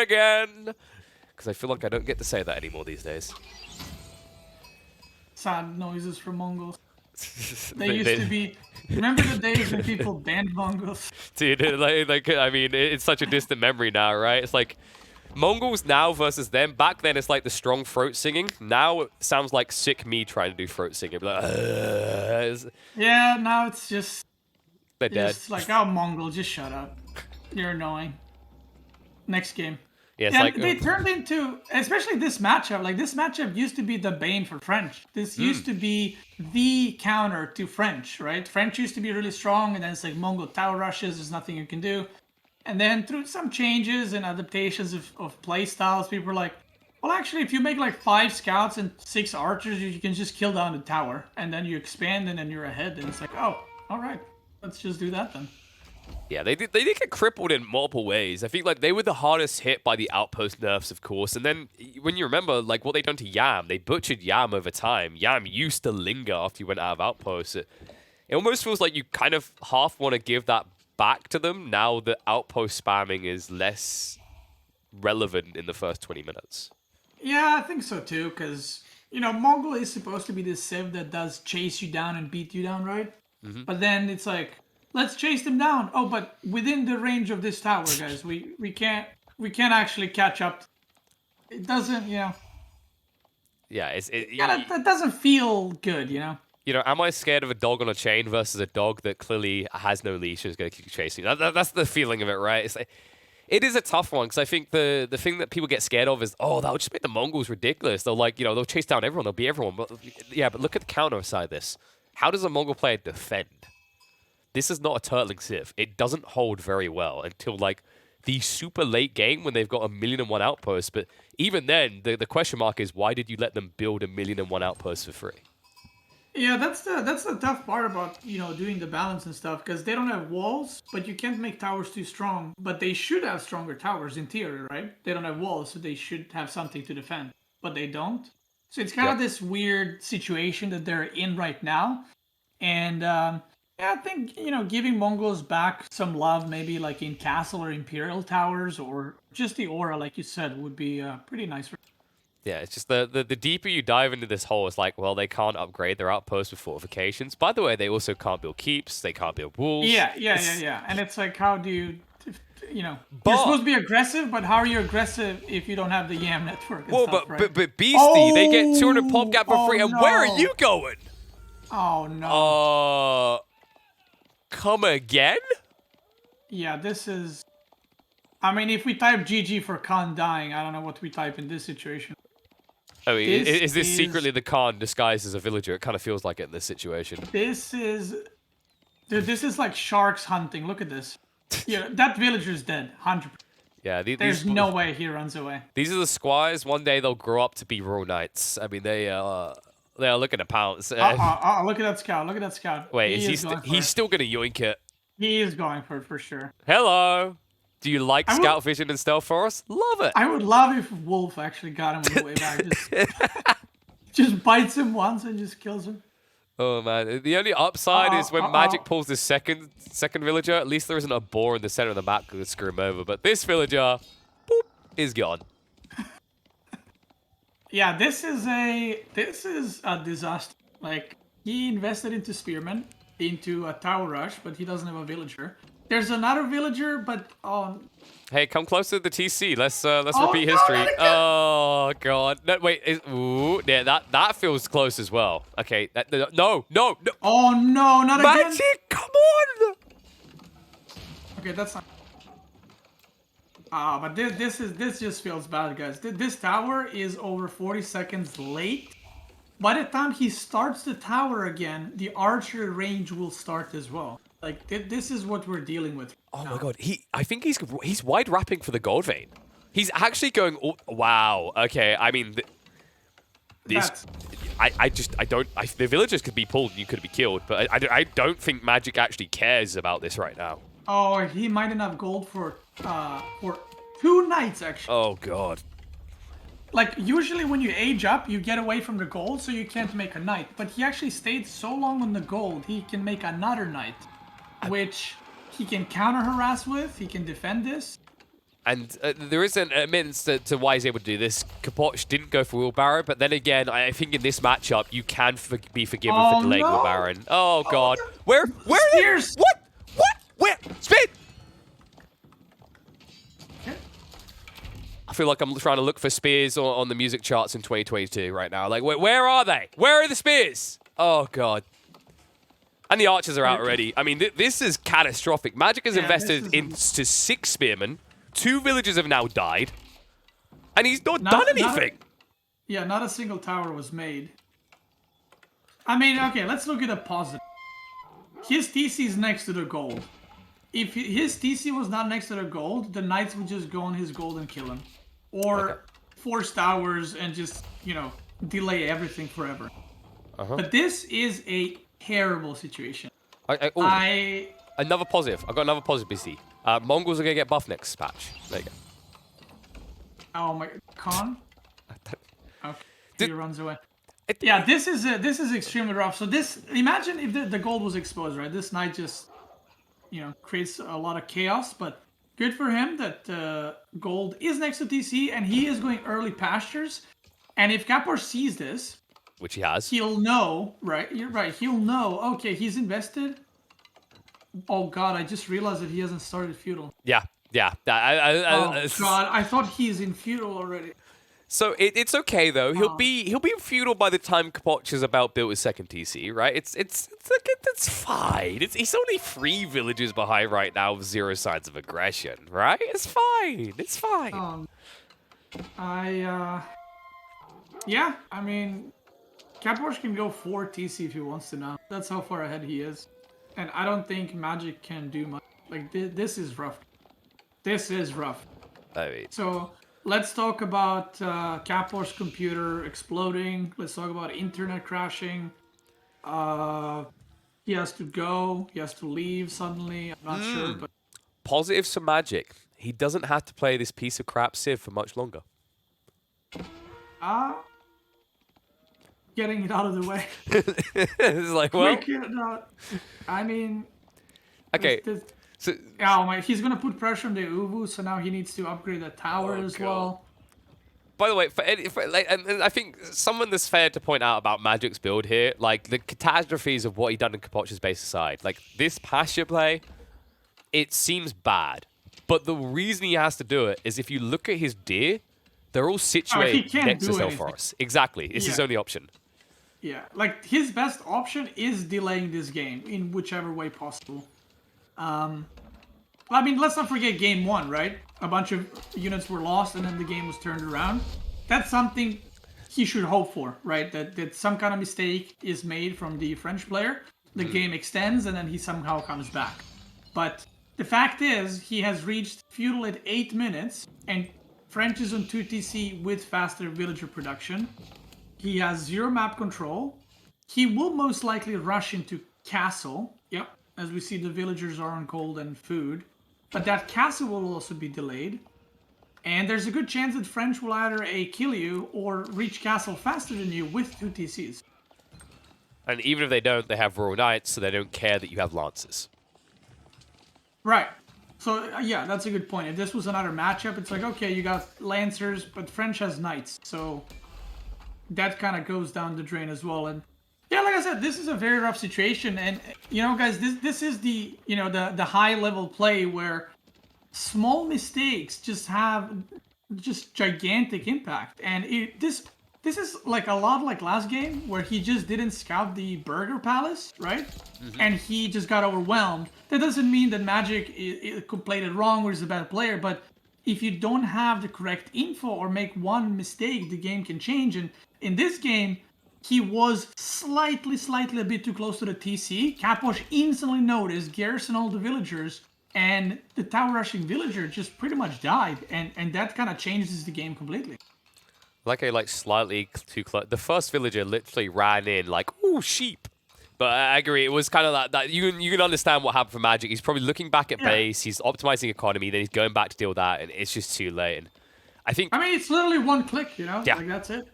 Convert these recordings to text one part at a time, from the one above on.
again. Because I feel like I don't get to say that anymore these days. Sad noises from Mongols. They used to be. Remember the days when people banned Mongols? Dude, I mean, it's such a distant memory now, right? It's like Mongols now versus them. Back then, it's like the strong throat singing. Now it sounds like sick me trying to do throat singing. Like, yeah, now it's just. They're dead. Just like, oh, Mongol, just shut up. You're annoying. Next game. Yeah, it's yeah, like, they turned into, especially this matchup. Like, this matchup used to be the bane for French. This used to be the counter to French, right? French used to be really strong, and then it's like Mongol tower rushes. There's nothing you can do. And then through some changes and adaptations of play styles, people were like, well, actually, if you make like 5 scouts and 6 archers, you can just kill down the tower. And then you expand, and then you're ahead. And it's like, oh, all right. Let's just do that then. Yeah, they did get crippled in multiple ways. I think like they were the hardest hit by the outpost nerfs, of course. And then when you remember like what they done to Yam, they butchered Yam over time. Yam used to linger after you went out of outposts. It almost feels like you kind of half want to give that back to them now that outpost spamming is less relevant in the first 20 minutes. Yeah, I think so too, because, you know, Mongol is supposed to be this civ that does chase you down and beat you down, right? But then it's like, let's chase them down. Oh, but within the range of this tower, guys, we can't actually catch up. It doesn't, you know. Yeah, that doesn't feel good, you know. You know, am I scared of a dog on a chain versus a dog that clearly has no leash and is going to keep chasing? That's the feeling of it, right? It's like, it is a tough one because I think the thing that people get scared of is, oh, that'll just make the Mongols ridiculous. They'll like, you know, they'll chase down everyone, they'll beat everyone. But yeah, but look at the counter side of this. How does a Mongol player defend? This is not a turtling civ. It doesn't hold very well until like the super late game when they've got 1,000,001 outposts. But even then, the question mark is, why did you let them build 1,000,001 outposts for free? Yeah, that's the tough part about, you know, doing the balance and stuff, because they don't have walls, but you can't make towers too strong. But they should have stronger towers in theory, right? They don't have walls, so they should have something to defend, but they don't. So it's kind of this weird situation that they're in right now. And yeah, I think, you know, giving Mongols back some love, maybe like in castle or imperial towers, or just the aura, like you said, would be pretty nice. Yeah, it's just the deeper you dive into this hole, it's like, well, they can't upgrade their outposts with fortifications. By the way, they also can't build keeps. They can't build walls. Yeah. And it's like, how do you, you know, you're supposed to be aggressive, but how are you aggressive if you don't have the YAM network and stuff, right? but Beasty, they get 200 pop gap for free, and where are you going? Oh, no. Come again? Yeah, this is... I mean, if we type GG for Khan dying, I don't know what we type in this situation. I mean, is this secretly the Khan disguised as a villager? It kind of feels like it in this situation. This is... Dude, this is like sharks hunting. Look at this. Yeah, that villager's dead. 100%. Yeah, there's no way he runs away. These are the squires. One day they'll grow up to be royal knights. I mean, they are looking to pounce. Look at that scout. Look at that scout. Wait, he's still going to yoink it. He is going for it for sure. Hello. Do you like scout vision and stealth for us? Love it. I would love if Wolf actually got him on the way back. Just bites him once and just kills him. Oh man, the only upside is when Magic pulls the second villager. At least there isn't a boar in the center of the map that could screw him over. But this villager, boop, is gone. Yeah, this is a disaster. Like, he invested into spearmen, into a tower rush, but he doesn't have a villager. There's another villager, but hey, come closer to the TC. Let's repeat history. Oh god. No, wait. Ooh, yeah, that feels close as well. Okay. No. Oh no, not again. Magic, come on. Okay, that's not. But this just feels bad, guys. This tower is over 40 seconds late. By the time he starts the tower again, the archer range will start as well. Like, this is what we're dealing with. Oh my god, I think he's wide wrapping for the gold vein. He's actually going. Oh, wow. Okay. I mean, this. The villagers could be pulled and you could be killed, but I don't think Magic actually cares about this right now. Oh, he might have enough gold for 2 knights actually. Oh god. Like, usually when you age up, you get away from the gold, so you can't make a knight. But he actually stayed so long on the gold, he can make another knight, which he can counter harass with. He can defend this. And there is an admittance to why he's able to do this. Capoch didn't go for wheelbarrow, but then again, I think in this matchup, you can be forgiven for delaying wheelbarrow. Oh, God. Where Spears! What? Where? Spin! I feel like I'm trying to look for spears on the music charts in 2022 right now. Like, where are they? Where are the spears? Oh, God. And the archers are out already. I mean, this is catastrophic. Magic has invested into 6 spearmen. 2 villagers have now died. And he's not done anything. Not a single tower was made. I mean, okay, let's look at the positive. His TC is next to the gold. If his TC was not next to the gold, the knights would just go on his gold and kill him. Or force towers and just, delay everything forever. But this is a terrible situation. Another positive. I got another positive, BC. Mongols are going to get buffed next patch. There you go. Oh my... Khan? Okay, he runs away. Yeah, this is extremely rough. So imagine if the gold was exposed, right? This knight just, creates a lot of chaos, but good for him that gold is next to TC and he is going early pastures. And if Capoch sees this, which he has, he'll know, right? You're right. He'll know, okay, he's invested. Oh, God, I just realized that he hasn't started feudal. Yeah. Oh, God, I thought he's in feudal already. So it's okay though. He'll be in feudal by the time Capoch is about built his second TC, right? It's fine. He's only 3 villages behind right now with 0 signs of aggression, right? It's fine. It's fine. Yeah, I mean, Capoch can go 4 TC if he wants to now. That's how far ahead he is, and I don't think Magic can do much. Like this is rough. This is rough. So. Let's talk about Capoch's computer exploding. Let's talk about internet crashing. He has to go. He has to leave suddenly. I'm not sure. But positives for Magic. He doesn't have to play this piece of crap Civ for much longer. Getting it out of the way. It's like, well... I mean... Okay. So, he's going to put pressure on the Uvu, so now he needs to upgrade the tower as well. By the way, and I think someone that's fair to point out about Magic's build here, like the catastrophes of what he done in Capoch's base aside, like this pasture play, it seems bad. But the reason he has to do it is if you look at his deer, they're all situated next to Cell Forest. Exactly. It's his only option. Yeah, like his best option is delaying this game in whichever way possible. I mean, let's not forget game 1, right? A bunch of units were lost and then the game was turned around. That's something he should hope for, right? That some kind of mistake is made from the French player. The game extends and then he somehow comes back. But the fact is, he has reached feudal at 8 minutes and French is on 2 TC with faster villager production. He has 0 map control. He will most likely rush into castle. Yep. As we see, the villagers are on cold and food. But that castle will also be delayed. And there's a good chance that French will either kill you or reach castle faster than you with 2 TCs. And even if they don't, they have Royal Knights, so they don't care that you have Lances. Right. So, yeah, that's a good point. If this was another matchup, it's like, okay, you got Lancers, but French has Knights. So that kind of goes down the drain as well. And yeah, like I said, this is a very rough situation, and guys, this is the the high level play where small mistakes just have gigantic impact, and this is like a lot like last game where he just didn't scout the Burger Palace, right? And he just got overwhelmed. That doesn't mean that Magic played it wrong or is a bad player, but if you don't have the correct info or make one mistake, the game can change. And in this game, he was slightly a bit too close to the TC. Capoch instantly noticed, garrisoned all the villagers, and the tower rushing villager just pretty much died. And that kind of changes the game completely. Like slightly too close. The first villager literally ran in like, ooh, sheep. But I agree, it was kind of that you can understand what happened for Magic. He's probably looking back at base, he's optimizing economy, then he's going back to deal with that, and it's just too late. And I mean, it's literally one click, like that's it.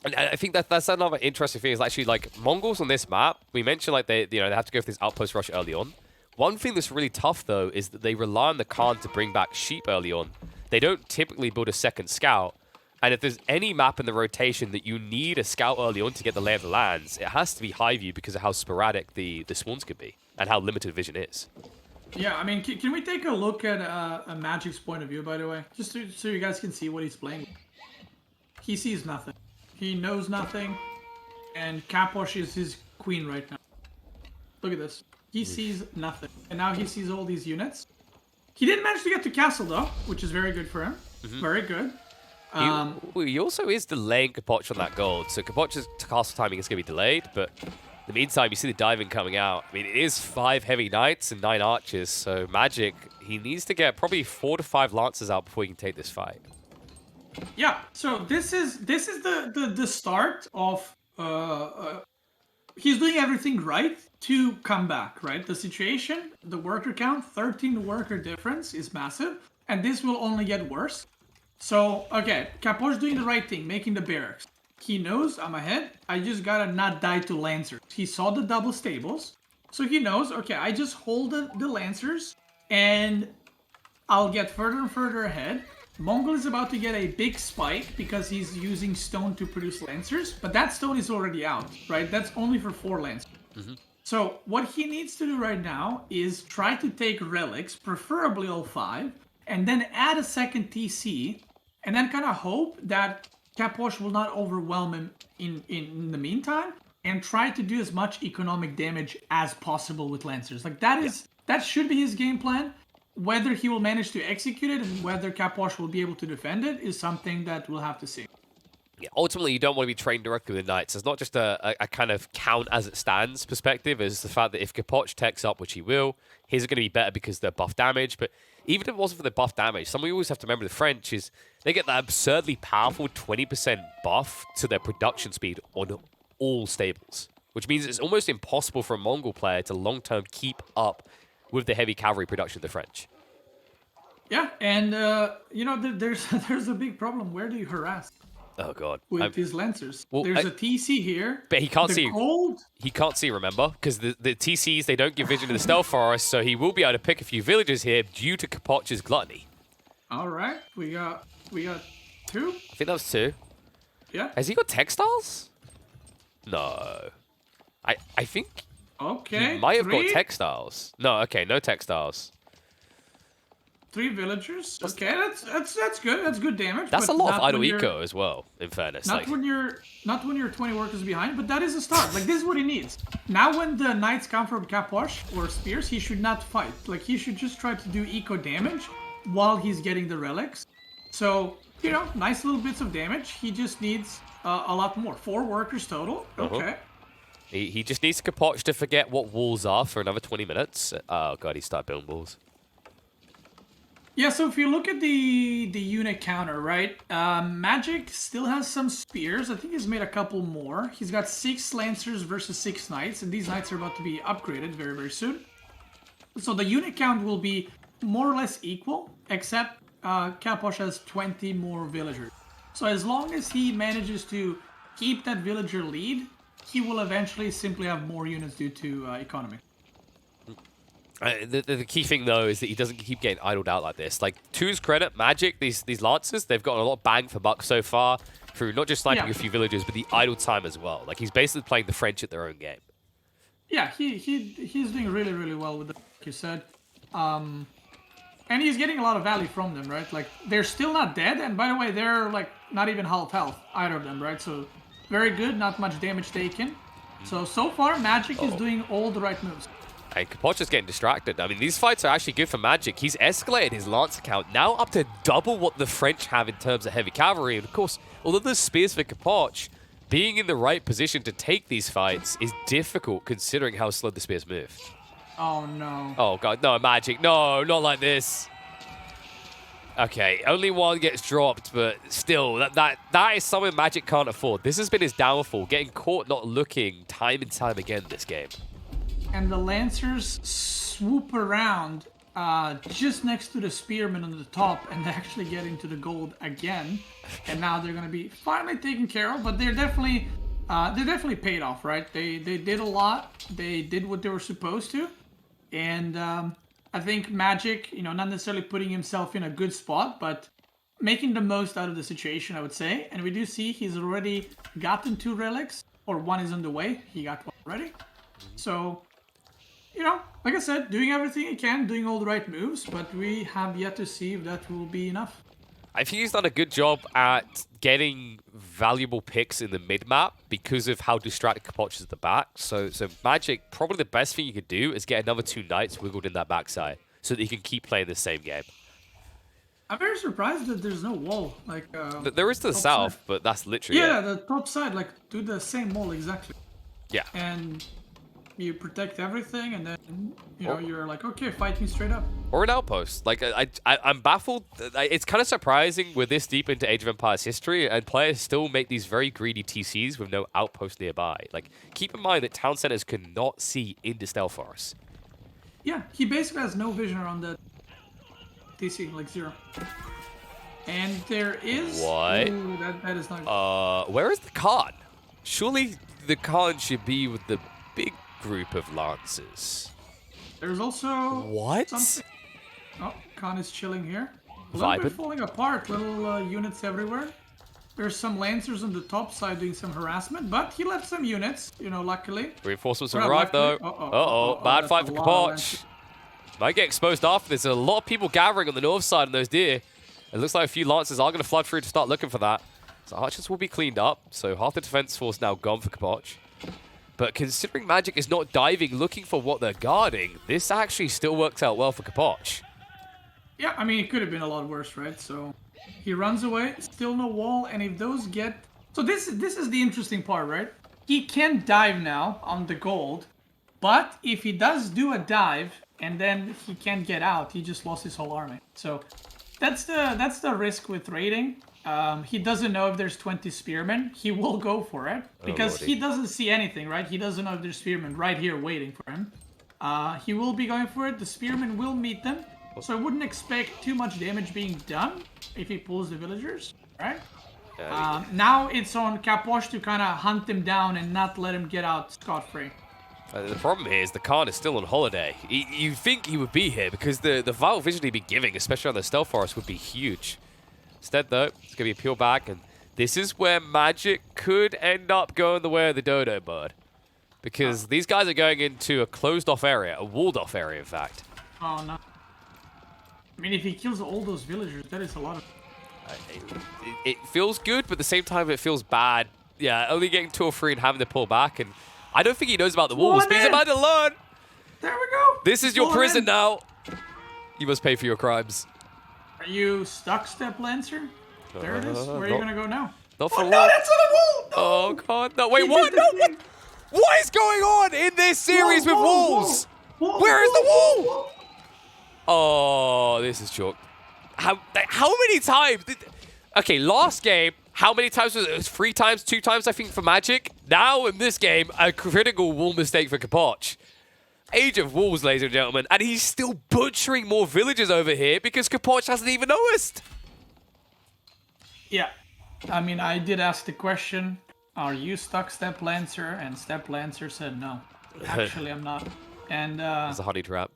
And I think that's another interesting thing is actually like Mongols on this map. We mentioned like they have to go for this outpost rush early on. One thing that's really tough, though, is that they rely on the Khan to bring back sheep early on. They don't typically build a second scout. And if there's any map in the rotation that you need a scout early on to get the lay of the lands, it has to be Highview because of how sporadic the spawns could be and how limited vision is. Yeah, I mean, can we take a look at IAmMagic's point of view, by the way? Just so you guys can see what he's playing. He sees nothing. He knows nothing. And Capoch is his queen right now. Look at this. He sees nothing. And now he sees all these units. He didn't manage to get to castle, though, which is very good for him. Very good. He also is delaying Capoch on that gold. So Capoch's castle timing is going to be delayed, but in the meantime, you see the diving coming out. I mean, it is 5 heavy knights and 9 archers, so Magic, he needs to get probably 4 to 5 lancers out before he can take this fight. Yeah, so this is the start of he's doing everything right to come back, right? The situation, the worker count, 13 worker difference is massive, and this will only get worse. So, okay, Capoch doing the right thing, making the barracks. He knows I'm ahead. I just gotta not die to Lancers. He saw the double stables, so he knows, okay, I just hold the Lancers, and I'll get further and further ahead. Mongol is about to get a big spike because he's using stone to produce Lancers, but that stone is already out, right? That's only for 4 Lancers. So what he needs to do right now is try to take relics, preferably all 5, and then add a second TC, and then kind of hope that Capoch will not overwhelm him in the meantime, and try to do as much economic damage as possible with Lancers. Like that should be his game plan. Whether he will manage to execute it and whether Capoch will be able to defend it is something that we'll have to see. Yeah, ultimately, you don't want to be trained directly with the Knights. It's not just a kind of count as it stands perspective. It's the fact that if Capoch techs up, which he will, his are going to be better because they're buff damage. But even if it wasn't for the buff damage, something we always have to remember the French is they get that absurdly powerful 20% buff to their production speed on all stables, which means it's almost impossible for a Mongol player to long-term keep up with the heavy cavalry production of the French. Yeah, and you know, there's a big problem. Where do you harass? Oh god! With these Lancers, well, there's a TC here, but he can't see. Gold. He can't see. Remember, because the TCs they don't give vision to the stealth forest, so he will be able to pick a few villages here due to Capoch's gluttony. All right, we got 2. I think that was 2. Yeah. Has he got textiles? No. I think. Okay. He might have 3? got textiles. No. Okay. No textiles. 3 villagers. Okay, that's good. That's good damage. That's a but lot of not idle when you're- eco as well. In fairness, Not like, when you're 20 workers behind, but that is a start. Like, this is what he needs. Now when the knights come from Capoch or spears, he should not fight. Like, he should just try to do eco damage while he's getting the relics. So, you know, nice little bits of damage. He just needs a lot more. 4 workers total. Okay. he just needs Capoch to forget what walls are for another 20 minutes. Oh god, he started building walls. Yeah, so if you look at the unit counter, right? Magic still has some spears. I think he's made a couple more. He's got 6 Lancers versus 6 Knights, and these Knights are about to be upgraded very, very soon. So the unit count will be more or less equal, except Capoch has 20 more villagers. So as long as he manages to keep that villager lead, he will eventually simply have more units due to economy. The key thing, though, is that he doesn't keep getting idled out like this. Like, to his credit, Magic, these Lancers, they've gotten a lot of bang for buck so far through not just sniping a few villagers, but the idle time as well. Like, he's basically playing the French at their own game. Yeah, he's doing really, really well with the, like you said. And he's getting a lot of value from them, right? Like, they're still not dead, and by the way, they're, like, not even half health, either of them, right? So, very good, not much damage taken. So far, Magic is doing all the right moves. And Capoch is getting distracted. I mean, these fights are actually good for Magic. He's escalated his Lancer count now up to double what the French have in terms of heavy cavalry. And of course, although there's spears for Capoch, being in the right position to take these fights is difficult considering how slow the spears move. Oh, no. Oh, God. No, Magic. No, not like this. Okay, only 1 gets dropped, but still, that is something Magic can't afford. This has been his downfall, getting caught not looking time and time again in this game. And the Lancers swoop around just next to the Spearmen on the top and actually get into the gold again. And now they're going to be finally taken care of, but they're definitely paid off, right? They did a lot. They did what they were supposed to. And I think Magic, not necessarily putting himself in a good spot, but making the most out of the situation, I would say. And we do see he's already gotten 2 relics, or 1 is on the way. He got 1 already. So, like I said, doing everything he can, doing all the right moves, but we have yet to see if that will be enough. I think he's done a good job at getting valuable picks in the mid-map because of how distracted Capoch is at the back. So Magic, probably the best thing you could do is get another 2 knights wiggled in that backside so that he can keep playing the same game. I'm very surprised that there's no wall. Like there is to the south, side. but that's literally Yeah, it. the top side, like do the same wall exactly. Yeah. And you protect everything, and then you're like, okay, fight me straight up. Or an outpost. Like I'm baffled. It's kind of surprising we're this deep into Age of Empires history, and players still make these very greedy TCs with no outpost nearby. Like, keep in mind that town centers cannot see into stealth forests. Yeah, he basically has no vision around the TC, like 0. And there is... What? Ooh, that is not... Where is the Khan? Surely the Khan should be with the big group of lancers. There's also... What? Something. Oh, Khan is chilling here. A little bit falling apart, little units everywhere. There's some lancers on the top side doing some harassment, but he left some units, luckily. Reinforcements have arrived, though. Uh-oh, bad fight for Capoch. Might get exposed after. There's a lot of people gathering on the north side of those deer. It looks like a few lancers are going to flood through to start looking for that. So archers will be cleaned up. So half the defense force now gone for Capoch. But considering Magic is not diving looking for what they're guarding, this actually still works out well for Capoch. Yeah, I mean, it could have been a lot worse, right? So he runs away, still no wall, and if those get... So this is the interesting part, right? He can dive now on the gold, but if he does do a dive and then he can't get out, he just lost his whole army. So that's the risk with raiding. He doesn't know if there's 20 spearmen. He will go for it because he doesn't see anything, right? He doesn't know if there's spearmen right here waiting for him. He will be going for it. The spearmen will meet them. So I wouldn't expect too much damage being done if he pulls the villagers, right? Now it's on Capoch to kind of hunt him down and not let him get out scot-free. The problem here is the Khan is still on holiday. You think he would be here because the vital vision he'd be giving, especially on the stealth forest, would be huge. Instead, though, it's going to be a peel back, and this is where Magic could end up going the way of the dodo bird. Because these guys are going into a closed-off area, a walled-off area, in fact. Oh, no. I mean, if he kills all those villagers, that is a lot of... It feels good, but at the same time, it feels bad. Yeah, only getting 2 or 3 and having to pull back, and I don't think he knows about the walls, but he's about to learn. There we go. This is your prison now. You must pay for your crimes. Are you stuck, Step Lancer? There it is. Where are you going to go now? Not for long. No, that's on a wall. No. Oh, God. No, wait, what? No, what is going on in this series with walls? Where is the wall? Oh, this is chalk. How many times? Okay, last game, how many times was it? It was 3 times, 2 times, I think, for Magic. Now, in this game, a critical wall mistake for Capoch. Age of Wolves, ladies and gentlemen. And he's still butchering more villagers over here because Capoch hasn't even noticed. Yeah. I mean, I did ask the question, are you stuck, Step Lancer? And Step Lancer said no. Actually, I'm not. And it's a honey trap.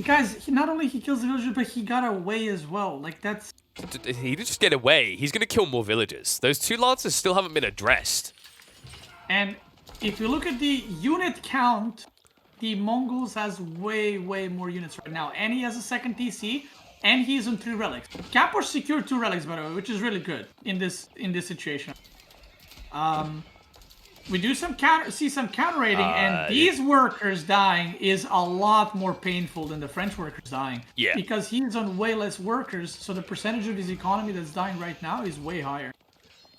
Guys, not only he kills the villagers, but he got away as well. Like, that's... He didn't just get away. He's going to kill more villagers. Those 2 lancers still haven't been addressed. And if you look at the unit count, the Mongols has way, way more units right now. And he has a 2nd TC, and he's on 3 relics. Capoch secured 2 relics, by the way, which is really good in this situation. We do see some counter raiding, and these workers dying is a lot more painful than the French workers dying. Yeah. Because he's on way less workers, so the percentage of his economy that's dying right now is way higher.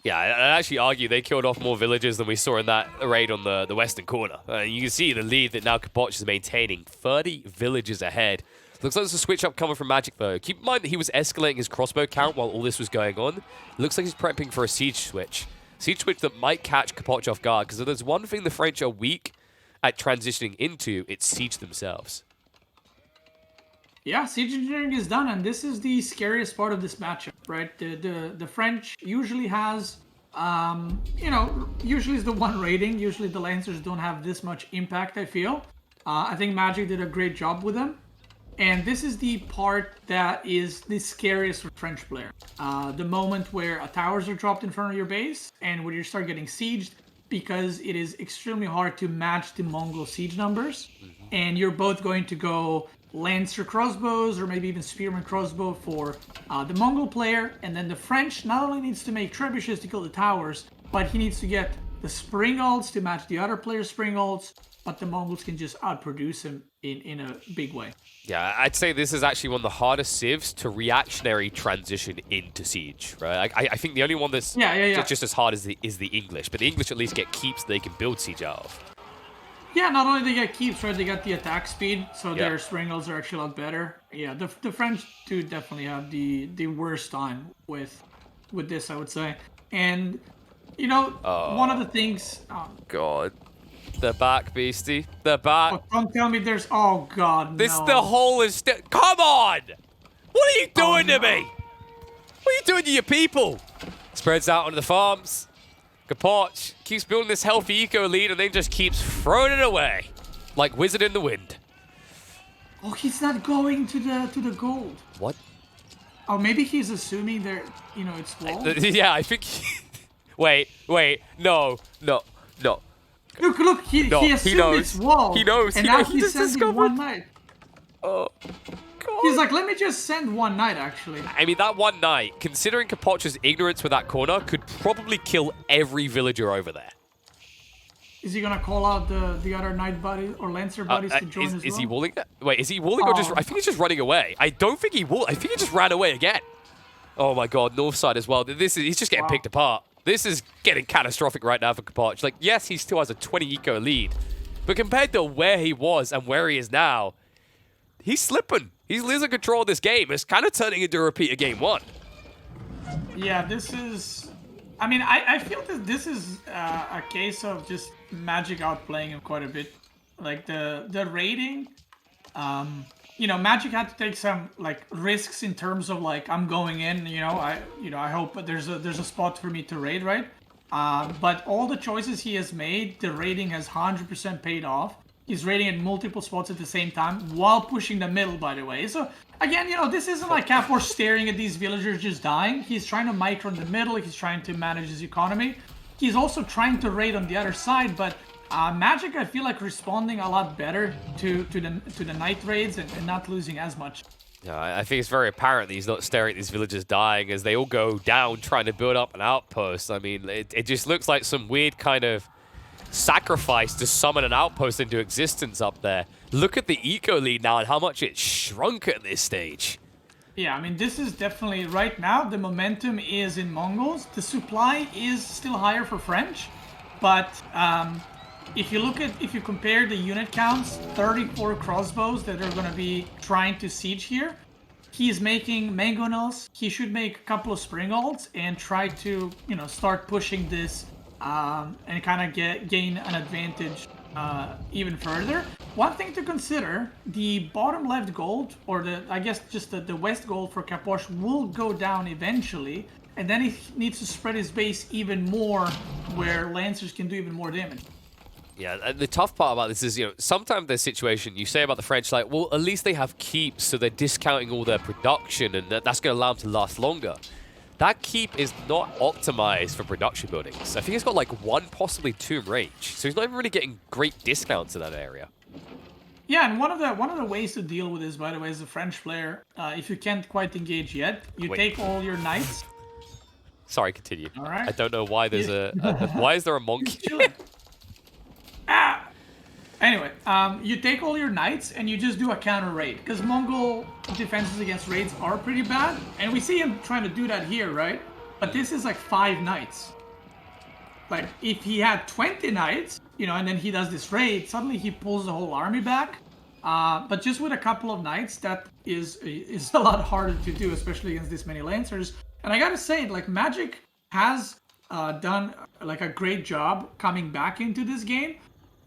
Yeah, I'd actually argue they killed off more villagers than we saw in that raid on the western corner. You can see the lead that now Capoch is maintaining, 30 villages ahead. Looks like there's a switch up coming from Magic, though. Keep in mind that he was escalating his crossbow count while all this was going on. Looks like he's prepping for a siege switch. Siege switch that might catch Capoch off guard, because if there's one thing the French are weak at transitioning into, it's siege themselves. Yeah, siege engineering is done, and this is the scariest part of this matchup, right? The French usually has, usually is the one raiding. Usually the Lancers don't have this much impact, I feel. I think Magic did a great job with them. And this is the part that is the scariest for French player. The moment where towers are dropped in front of your base and where you start getting sieged, because it is extremely hard to match the Mongol siege numbers. And you're both going to go Lancer crossbows or maybe even Spearman crossbow for the Mongol player. And then the French not only needs to make trebuchets to kill the towers, but he needs to get the spring ults to match the other player's spring ults. But the Mongols can just outproduce him in a big way. Yeah, I'd say this is actually one of the hardest civs to reactionary transition into Siege, right? I think the only one that's just as hard is the English, but the English at least get keeps they can build Siege out of. Yeah, not only they get keeps, right? They got the attack speed, so their springles are actually a lot better. Yeah, the French do definitely have the worst time with this, I would say. And you know, one of the things. God. They're back, Beastie. They're back. Oh, don't tell me there's... Oh, God, no. The hole is still... Come on! What are you doing to me? What are you doing to your people? Spreads out onto the farms. Capoch keeps building this healthy eco lead and then just keeps throwing it away. Like Wizard in the Wind. Oh, he's not going to the gold. What? Oh, maybe he's assuming they're... You know, it's wall. Yeah, I think... Wait. No. Look, he assumed it's wall. He knows. And now he's sending one knight. Oh, God. He's like, let me just send one knight, actually. I mean, that one knight, considering Capoch's ignorance with that corner, could probably kill every villager over there. Is he going to call out the other knight buddies or lancer buddies to join as well? Is he walling that? Wait, is he walling or just... I think he's just running away. I don't think he walled. I think he just ran away again. Oh, my God. North side as well. He's just getting picked apart. This is getting catastrophic right now for Capoch. Like, yes, he still has a 20 eco lead, but compared to where he was and where he is now, he's slipping. He's losing control of this game. It's kind of turning into a repeat of game one. Yeah, this is... I mean, I feel that this is a case of just Magic outplaying him quite a bit. Like, the rating... you know, Magic had to take some like risks in terms of like I'm going in. I hope there's a spot for me to raid, right? But all the choices he has made, the raiding has 100% paid off. He's raiding at multiple spots at the same time while pushing the middle, by the way. So again, you know, this isn't like Capoch staring at these villagers just dying. He's trying to micro in the middle. He's trying to manage his economy. He's also trying to raid on the other side, but. Magic, I feel like responding a lot better to the night raids and not losing as much. Yeah, I think it's very apparent that he's not staring at these villagers dying as they all go down trying to build up an outpost. I mean, it just looks like some weird kind of sacrifice to summon an outpost into existence up there. Look at the eco lead now and how much it's shrunk at this stage. Yeah, I mean, this is definitely, right now, the momentum is in Mongols. The supply is still higher for French, but... If you compare the unit counts, 34 crossbows that are going to be trying to siege here, he's making mangonels. He should make a couple of spring ults and try to, you know, start pushing this and kind of gain an advantage even further. One thing to consider, the bottom left gold, or I guess just the west gold for Capoch will go down eventually, and then he needs to spread his base even more where Lancers can do even more damage. Yeah, the tough part about this is, you know, sometimes there's situation you say about the French, like, well, at least they have keeps, so they're discounting all their production, and that's going to allow them to last longer. That keep is not optimized for production buildings. I think it's got like 1, possibly 2 range, so he's not even really getting great discounts in that area. Yeah, and one of the ways to deal with this, by the way, as a French player, if you can't quite engage yet, you take all your knights. Sorry, continue. All right. I don't know why there's why is there a monkey? Anyway, you take all your knights and you just do a counter raid, because Mongol defenses against raids are pretty bad, and we see him trying to do that here, right? But this is like 5 knights. Like, if he had 20 knights, you know, and then he does this raid, suddenly he pulls the whole army back. But just with a couple of knights, that is a lot harder to do, especially against this many lancers. And I gotta say, like, Magic has done like a great job coming back into this game.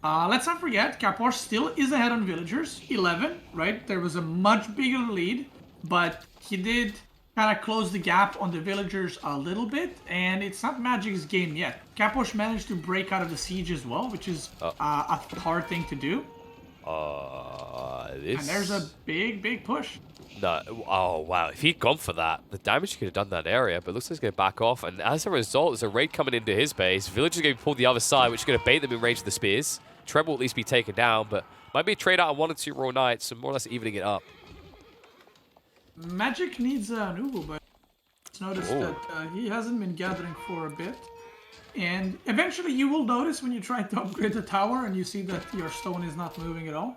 Let's not forget, Capoch still is ahead on villagers, 11, right? There was a much bigger lead, but he did kind of close the gap on the villagers a little bit, and it's not Magic's game yet. Capoch managed to break out of the siege as well, which is a hard thing to do. This... And there's a big push. No, oh wow, if he'd gone for that, the damage he could have done that area, but it looks like he's going to back off, and as a result, there's a raid coming into his base. Villagers are going to pull the other side, which is going to bait them in range of the spears. Treble will at least be taken down, but might be a trade out of 1 or 2 raw knights, so more or less evening it up. Magic needs an Ubu, but it's noticed that he hasn't been gathering for a bit. And eventually you will notice when you try to upgrade the tower and you see that your stone is not moving at all.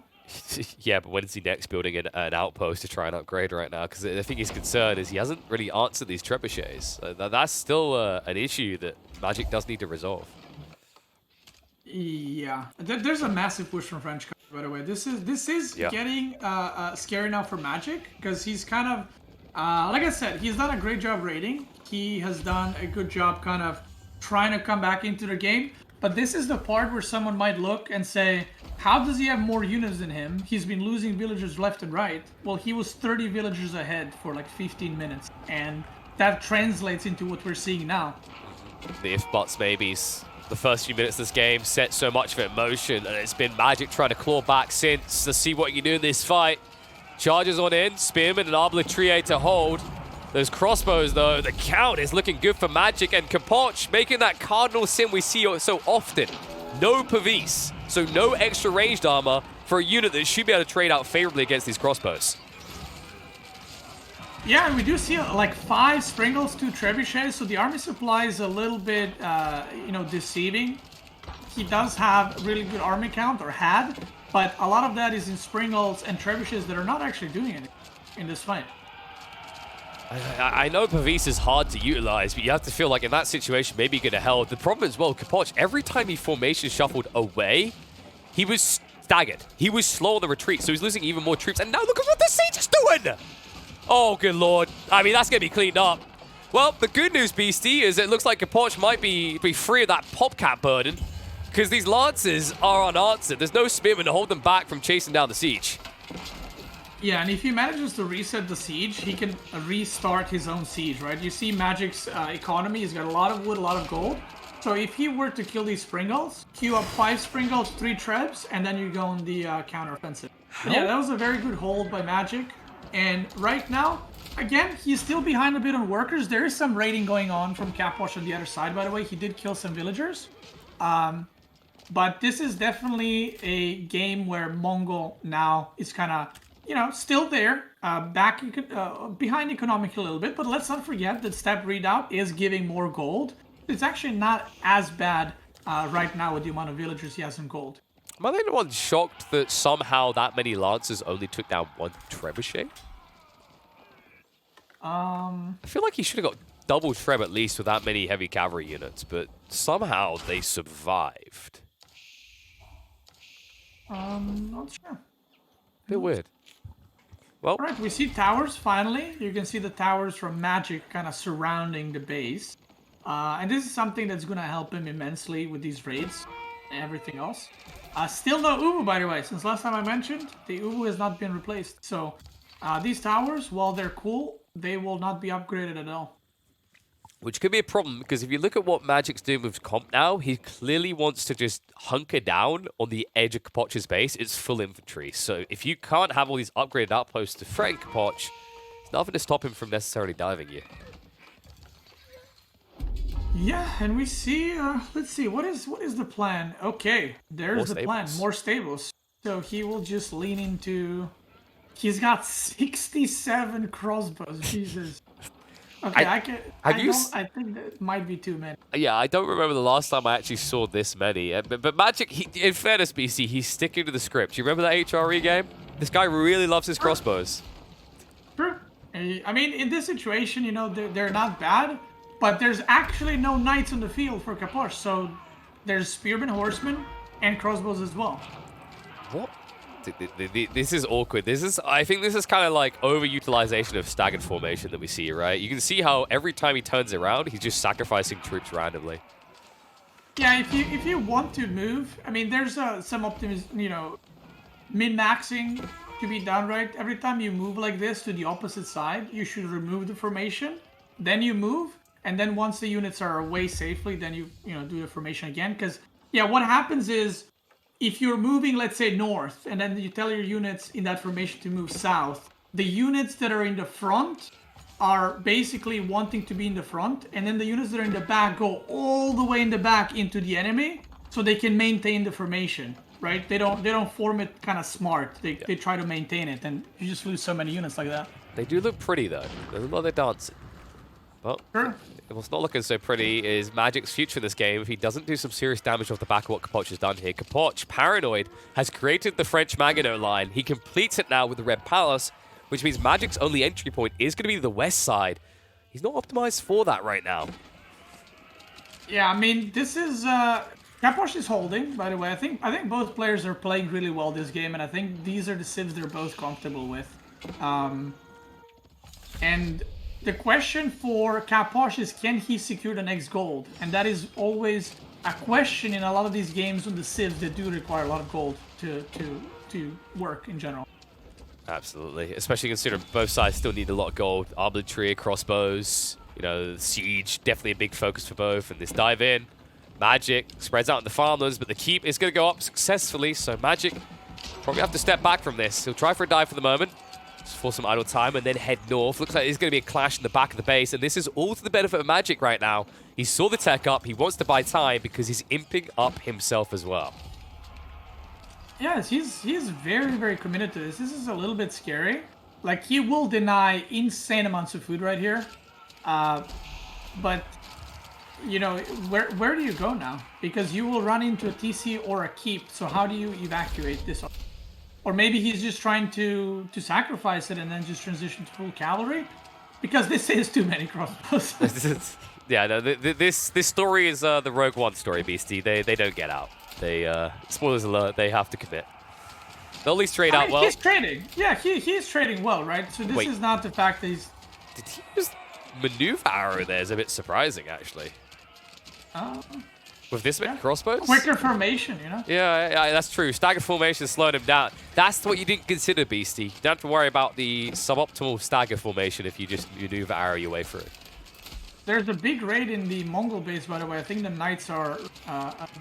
Yeah, but when is he next building an outpost to try and upgrade right now? Because I think his concern is he hasn't really answered these trebuchets. That's still an issue that Magic does need to resolve. Yeah, there's a massive push from French, by the way. This is getting scary now for Magic, because he's kind of, like I said, he's done a great job raiding. He has done a good job kind of trying to come back into the game. But this is the part where someone might look and say, how does he have more units than him? He's been losing villagers left and right. Well, he was 30 villagers ahead for like 15 minutes. And that translates into what we're seeing now. The if, buts, maybes. The first few minutes of this game set so much of it in motion. And it's been Magic trying to claw back since to see what he can do in this fight. Charges on in, Spearman and Arbaletier to hold. Those crossbows, though, the count is looking good for Magic, and Capoch making that cardinal sin we see so often. No Pavis, so no extra ranged armor for a unit that should be able to trade out favorably against these crossbows. Yeah, we do see like 5 Springles, 2 Trebuchets, so the army supply is a little bit, deceiving. He does have really good army count, or had, but a lot of that is in Springles and Trebuchets that are not actually doing anything in this fight. I know Pavis is hard to utilize, but you have to feel like in that situation, maybe he could have held. The problem is, well, Capoch, every time he formation shuffled away, he was staggered. He was slow on the retreat, so he's losing even more troops. And now look at what the siege is doing! Oh, good lord. I mean, that's going to be cleaned up. Well, the good news, Beastie, is it looks like Capoch might be free of that popcat burden, because these lances are unanswered. There's no spearman to hold them back from chasing down the siege. Yeah, and if he manages to reset the siege, he can restart his own siege, right? You see Magic's economy, he's got a lot of wood, a lot of gold. So if he were to kill these Springles, queue up 5 Springles, 3 Trebs, and then you go on the counteroffensive. Yeah, that was a very good hold by Magic. And right now, again, he's still behind a bit on workers. There is some raiding going on from Capoch on the other side, by the way. He did kill some villagers. But this is definitely a game where Mongol now is kind of, still there, behind economically a little bit, but let's not forget that step readout is giving more gold. It's actually not as bad right now with the amount of villagers he has in gold. Am I the only one shocked that somehow that many Lancers only took down 1 Trebuchet? I feel like he should have got double Treb at least with that many heavy cavalry units, but somehow they survived. Not sure. Bit weird. Well, all right, we see towers finally. You can see the towers from Magic kind of surrounding the base. And this is something that's going to help him immensely with these raids and everything else. Still no Ubu, by the way. Since last time I mentioned, the Ubu has not been replaced. So these towers, while they're cool, they will not be upgraded at all. Which could be a problem, because if you look at what Magic's doing with comp now, he clearly wants to just hunker down on the edge of Capoch's base. It's full infantry. So if you can't have all these upgraded outposts to threaten Capoch, there's nothing to stop him from necessarily diving you. Yeah, and we see, let's see, what is the plan? Okay, there's the plan, more stables. So he will just lean into, he's got 67 crossbows, Jesus. Okay, I think that might be too many. Yeah, I don't remember the last time I actually saw this many. But Magic, in fairness, BC, he's sticking to the script. You remember that HRE game? This guy really loves his crossbows. True. I mean, in this situation, they're not bad, but there's actually no knights on the field for Capoch, so there's spearmen, horsemen, and crossbows as well. What? This is awkward. I think this is kind of like overutilization of staggered formation that we see, right? You can see how every time he turns around, he's just sacrificing troops randomly. Yeah, if you want to move, I mean, there's some optimism, min-maxing to be done, right? Every time you move like this to the opposite side, you should remove the formation, then you move, and then once the units are away safely, then you do the formation again. Because, yeah, what happens is, if you're moving, let's say, north, and then you tell your units in that formation to move south, the units that are in the front are basically wanting to be in the front, and then the units that are in the back go all the way in the back into the enemy, so they can maintain the formation, right? They don't form it kind of smart. They try to maintain it, and you just lose so many units like that. They do look pretty though. There's a lot of dancing. But Sure. what's not looking so pretty is Magic's future in this game if he doesn't do some serious damage off the back of what Capoch has done here. Capoch, paranoid, has created the French Maginot line. He completes it now with the Red Palace, which means Magic's only entry point is going to be the west side. He's not optimized for that right now. Yeah, I mean, this is Capoch is holding, by the way. I think both players are playing really well this game, and I think these are the civs they're both comfortable with. And the question for Capoch is, can he secure the next gold? And that is always a question in a lot of these games on the civs that do require a lot of gold to work in general. Absolutely, especially considering both sides still need a lot of gold. Arbitrary crossbows, you know, siege, definitely a big focus for both. And this dive in, Magic spreads out on the farmers, but the keep is going to go up successfully. So Magic probably have to step back from this. He'll try for a dive for the moment, just for some idle time, and then head north. Looks like there's going to be a clash in the back of the base, and this is all to the benefit of Magic right now. He saw the tech up. He wants to buy time because he's imping up himself as well. Yes, he's very, very committed to this. This is a little bit scary. Like, he will deny insane amounts of food right here. But, you know, where do you go now? Because you will run into a TC or a keep, so how do you evacuate this? Or maybe he's just trying to sacrifice it and then just transition to full cavalry? Because this is too many crossbows. Yeah, no, this story is the Rogue One story, Beastie. They don't get out. They, spoilers alert, they have to commit. They'll at least trade out well. He's trading. Yeah, he's trading well, right? So this is not the fact that he's... Did he use maneuver arrow there? Is a bit surprising, actually. With this many crossbows? Quicker formation, you know? Yeah, that's true. Stagger formation slowed him down. That's what you didn't consider, Beastie. You don't have to worry about the suboptimal stagger formation if you just maneuver arrow your way through. There's a big raid in the Mongol base, by the way. I think the knights are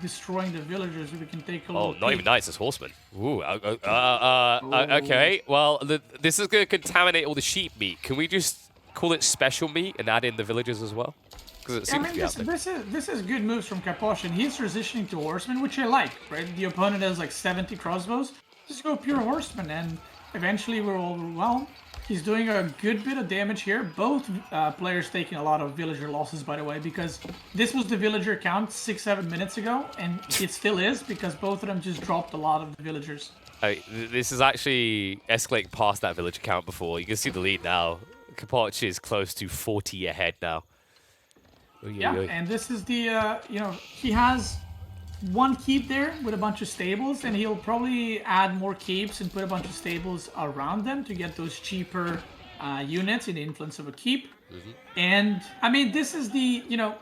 destroying the villagers. We can take a look. Oh, not even knights, it's horsemen. Ooh, okay. Well, this is going to contaminate all the sheep meat. Can we just call it special meat and add in the villagers as well? Because it seems to be happening. This is good moves from Capoch, and he's transitioning to horsemen, which I like, right? The opponent has like 70 crossbows. Just go pure horsemen, and eventually we're overwhelmed. He's doing a good bit of damage here. Both players taking a lot of villager losses, by the way, because this was the villager count 6-7 minutes ago, and it still is, because both of them just dropped a lot of the villagers. This is actually escalating past that villager count before. You can see the lead now. Capoch is close to 40 ahead now. Yeah, and this is the, you know, he has one keep there with a bunch of stables, and he'll probably add more keeps and put a bunch of stables around them to get those cheaper units in the influence of a keep. And I mean, this is the, you know,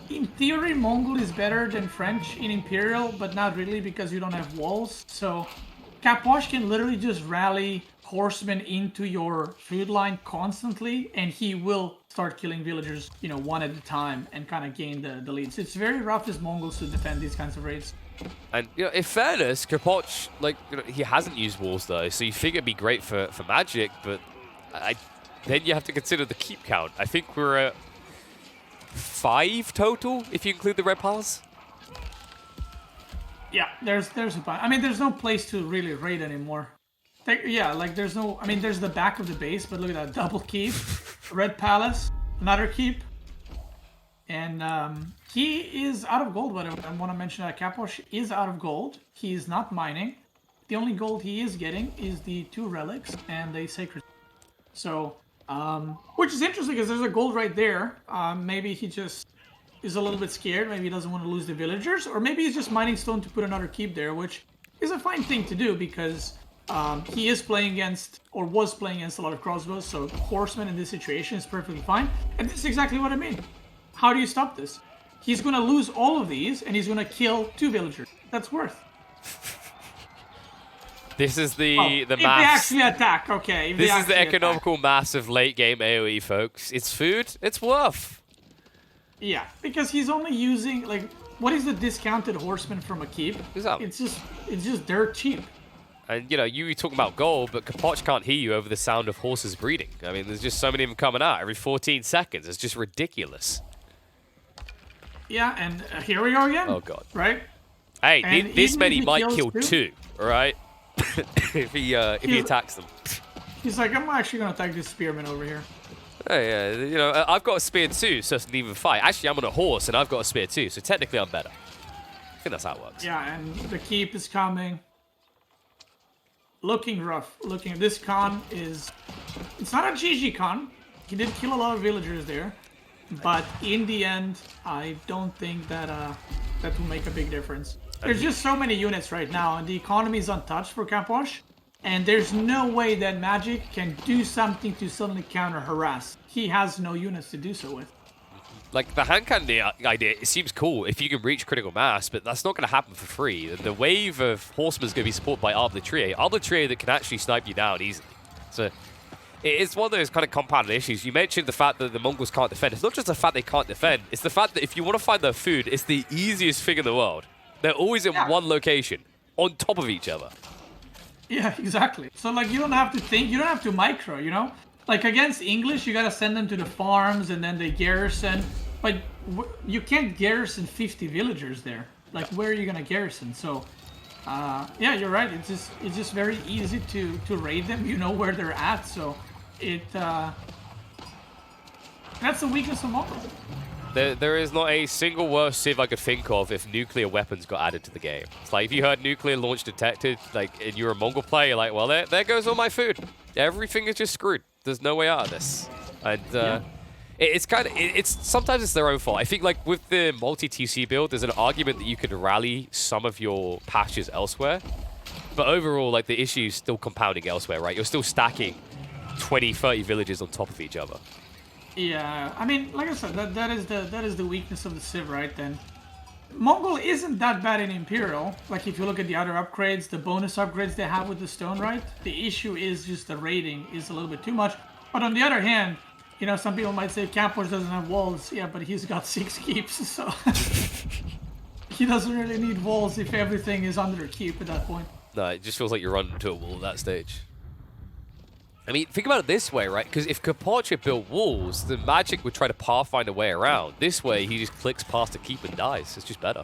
in theory Mongol is better than French in Imperial, but not really, because you don't have walls. So Capoch can literally just rally horsemen into your food line constantly, and he will start killing villagers, you know, one at a time, and kind of gain the leads. It's very rough as Mongols to defend these kinds of raids. And, you know, in fairness, Capoch, like, you know, he hasn't used walls though, so you figure it'd be great for Magic, but then you have to consider the keep count. I think we're at 5 total if you include the Red Palace. Yeah, there's a bunch. I mean, there's no place to really raid anymore. Yeah, like there's no, I mean, there's the back of the base, but look at that, double keep, Red Palace, another keep, and he is out of gold, by the way. I want to mention that Capoch is out of gold. He is not mining. The only gold he is getting is the 2 relics and a sacred. So, which is interesting because there's a gold right there. Maybe he just is a little bit scared. Maybe he doesn't want to lose the villagers, or maybe he's just mining stone to put another keep there, which is a fine thing to do because he is playing against, or was playing against, a lot of crossbows, so horsemen in this situation is perfectly fine. And this is exactly what I mean. How do you stop this? He's going to lose all of these, and he's going to kill 2 villagers. That's worth. This is the maths. If they actually attack, okay. This is the economical maths of late game AoE, folks. It's food, it's worth. Yeah, because he's only using, like, what is the discounted horseman from a keep? Exactly. It's just dirt cheap. And, you know, you were talking about gold, but Capoch can't hear you over the sound of horses breeding. I mean, there's just so many of them coming out every 14 seconds. It's just ridiculous. Yeah, and here we go again. Oh, God. Right? Hey, And this even many if he might kills kill two, all right? if he attacks them. He's like, I'm actually going to attack this spearman over here. Oh, yeah, you know, I've got a spear too, so it's an even fight. Actually, I'm on a horse, and I've got a spear too, so technically I'm better. I think that's how it works. Yeah, and the keep is coming. Looking rough. This con is... It's not a GG con. He did kill a lot of villagers there. But in the end, I don't think that that will make a big difference. There's just so many units right now, and the economy is untouched for Capoch. And there's no way that Magic can do something to suddenly counter-harass. He has no units to do so with. Like, the hand cannon idea, it seems cool if you can reach critical mass, but that's not going to happen for free. The wave of horsemen is going to be supported by Arbitrary that can actually snipe you down easily. So, it's one of those kind of compounded issues. You mentioned the fact that the Mongols can't defend. It's not just the fact they can't defend, it's the fact that if you want to find their food, it's the easiest thing in the world. They're always in one location, on top of each other. Yeah, exactly. So, like, you don't have to think, you don't have to micro, you know? Like, against English, you gotta send them to the farms, and then they garrison. But you can't garrison 50 villagers there. Like, where are you gonna garrison? So, yeah, you're right. It's just very easy to raid them. You know where they're at, so that's the weakness of Mongol. There is not a single worse civ I could think of if nuclear weapons got added to the game. It's like if you heard nuclear launch detected, like, and you're a Mongol player, you're like, well, there goes all my food. Everything is just screwed. There's no way out of this. And it's sometimes it's their own fault. I think, like, with the multi-TC build, there's an argument that you could rally some of your pastures elsewhere. But overall, like, the issue is still compounding elsewhere, right? You're still stacking 20, 30 villages on top of each other. Yeah, I mean, like I said, that is the weakness of the Civ, right? Then Mongol isn't that bad in Imperial. Like, if you look at the other upgrades, the bonus upgrades they have with the stone, right? The issue is just the raiding is a little bit too much. But on the other hand, you know, some people might say Capoch doesn't have walls. Yeah, but he's got 6 keeps, so he doesn't really need walls if everything is under a keep at that point. No, it just feels like you're running into a wall at that stage. I mean, think about it this way, right? Because if Capoch had built walls, the Magic would try to pathfind a way around. This way, he just clicks past a keep and dies. It's just better.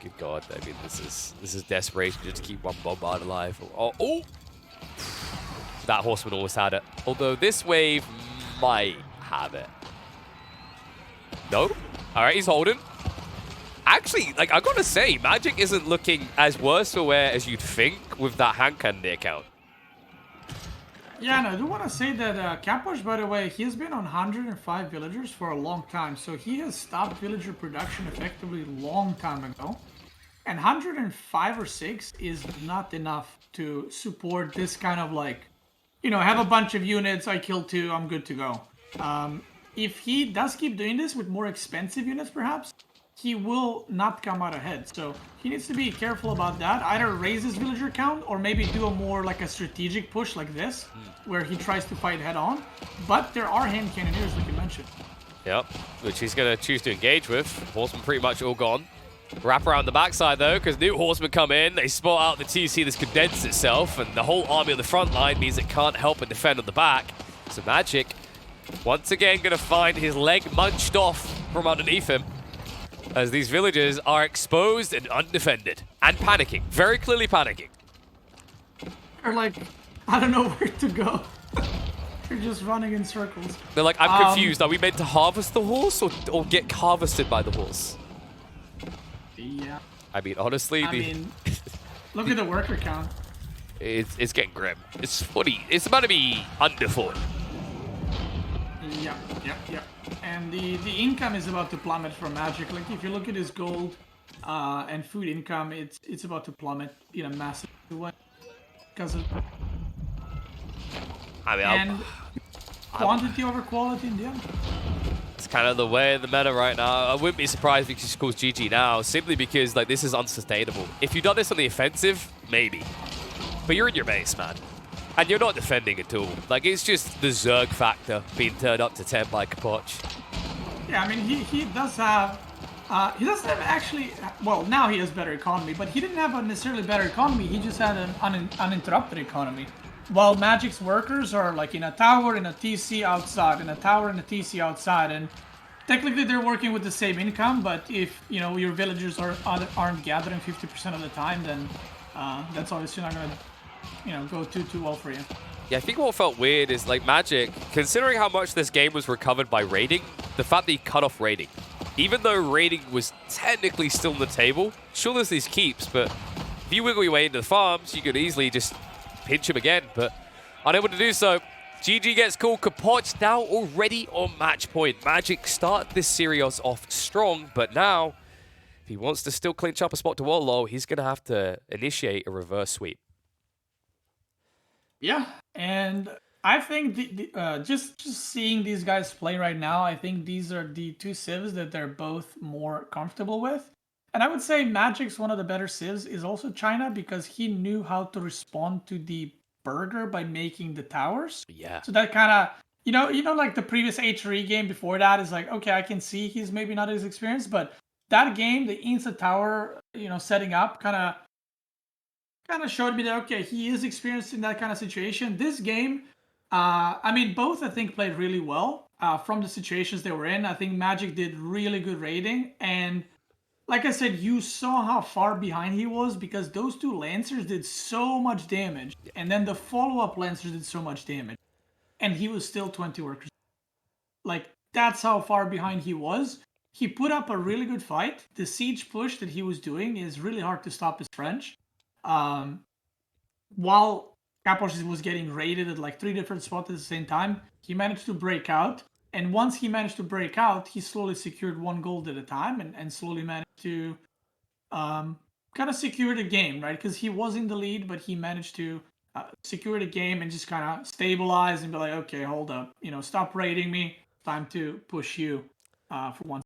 Good God, I mean, this is desperation just to keep one bombard alive. Oh! That horseman almost had it. Although this wave might have it. No? All right, he's holding. Actually, like, I gotta say, Magic isn't looking as worse for wear as you'd think with that hand cannon account. Yeah, and I do want to say that Capoch, by the way, he has been on 105 villagers for a long time, so he has stopped villager production effectively a long time ago. And 105 or 6 is not enough to support this kind of, like, you know, have a bunch of units, I kill 2, I'm good to go. If he does keep doing this with more expensive units, perhaps, he will not come out ahead. So he needs to be careful about that. Either raise his villager count or maybe do a more like a strategic push like this, where he tries to fight head on. But there are hand cannoneers, like you mentioned. Yep, which he's going to choose to engage with. Horsemen pretty much all gone. Wrap around the backside though, because new horsemen come in. They spot out the TC that's condensed itself, and the whole army on the front line means it can't help but defend on the back. So Magic, once again, going to find his leg munched off from underneath him, as these villagers are exposed and undefended. And panicking. Very clearly panicking. They're like, I don't know where to go. They're just running in circles. They're like, I'm confused. Are we meant to harvest the horse or get harvested by the horse? Yeah. I mean, honestly, look at the worker count. It's getting grim. It's 40. It's about to be under 40. Yeah. And the income is about to plummet from Magic. Like, if you look at his gold and food income, it's about to plummet in a massive way because of. I mean, quantity over quality in the end. It's kind of the way of the meta right now. I wouldn't be surprised if he just calls GG now, simply because, like, this is unsustainable. If you've done this on the offensive, maybe. But you're in your base, man. And you're not defending at all. Like, it's just the Zerg factor being turned up to 10 by Capoch. Yeah, I mean, he does have, he doesn't have actually, well, now he has better economy, but he didn't have a necessarily better economy, he just had an uninterrupted economy. While Magic's workers are like in a tower, in a TC outside, in a tower, in a TC outside, and technically they're working with the same income, but if, you know, your villagers aren't gathering 50% of the time, then that's obviously not going to, you know, go too well for you. Yeah, I think what felt weird is, like, Magic, considering how much this game was recovered by raiding, the fact that he cut off raiding. Even though raiding was technically still on the table, sure there's these keeps, but if you wiggle your way into the farms, you could easily just pinch him again, but unable to do so. GG gets called. Capoch now already on match point. Magic started this series off strong, but now, if he wants to still clinch up a spot to Wololo, he's going to have to initiate a reverse sweep. Yeah, and I think just seeing these guys play right now, I think these are the two civs that they're both more comfortable with. And I would say Magic's one of the better civs is also China because he knew how to respond to the burger by making the towers. Yeah. So that kind of, like the previous H3 game before that is like, okay, I can see he's maybe not as experienced, but that game, the Insta tower, setting up kind of showed me that, okay, he is experienced in that kind of situation. This game, I mean, both I think played really well from the situations they were in. I think Magic did really good raiding, and like I said, you saw how far behind he was because those two Lancers did so much damage, and then the follow-up Lancers did so much damage, and he was still 20 workers. Like, that's how far behind he was. He put up a really good fight. The siege push that he was doing is really hard to stop his French. While Capoch was getting raided at like 3 different spots at the same time, he managed to break out. And once he managed to break out, he slowly secured 1 gold at a time and slowly managed to kind of secure the game, right? Because he was in the lead, but he managed to secure the game and just kind of stabilize and be like, okay, hold up, stop raiding me. Time to push you for one.